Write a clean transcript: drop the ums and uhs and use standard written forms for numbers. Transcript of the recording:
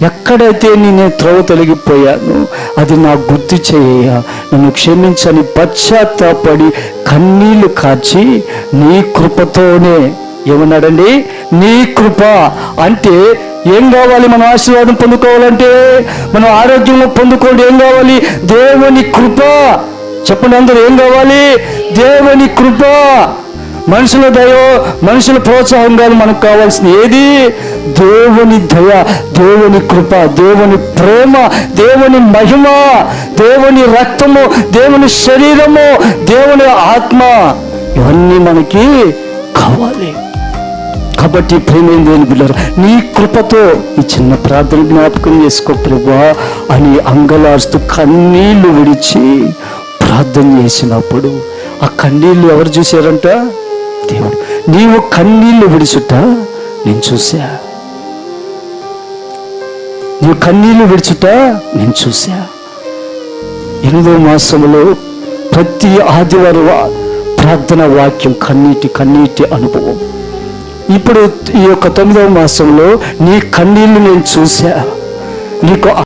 ఎక్కడైతే నేను త్రోవ తొలగిపోయాను అది నాకు గుర్తు చేయ, నన్ను క్షమించని పశ్చాత్తాపడి కన్నీళ్లు కార్చి నీ కృపతోనే, ఏమన్నాడండి? నీ కృప అంటే ఏం కావాలి? మనం ఆశీర్వాదం పొందుకోవాలంటే, మనం ఆరోగ్యం పొందుకోండి, ఏం కావాలి? దేవుని కృప. చెప్పండి అందరూ, ఏం కావాలి? దేవుని కృప. మనుషుల దయ, మనుషుల ప్రోత్సాహం కాదు మనకు కావాల్సింది. ఏది? దేవుని దయ, దేవుని కృప, దేవుని ప్రేమ, దేవుని మహిమ, దేవుని రక్తము, దేవుని శరీరము, దేవుని ఆత్మ, ఇవన్నీ మనకి కావాలి. కాబట్టి ప్రేమ దేవుని బిడ్డలారా, నీ కృపతో ఈ చిన్న ప్రార్థన జ్ఞాపకం చేసుకో ప్రభువా అని అంగలారుస్తూ కన్నీళ్లు విడిచి ప్రార్థన చేసినప్పుడు ఆ కన్నీళ్లు ఎవరు చూశారంట? దేవుడు. నీవు కన్నీళ్లు విడుచుట నేను చూసా, నీవు కన్నీళ్లు విడుచుట నేను చూసా. 8వ మాసంలో ప్రతి ఆదివారం ప్రార్థన వాక్యం కన్నీటి అనుభవం. ఇప్పుడు ఈ యొక్క 9వ మాసంలో నీ కన్నీళ్లు నేను చూసా. నీకు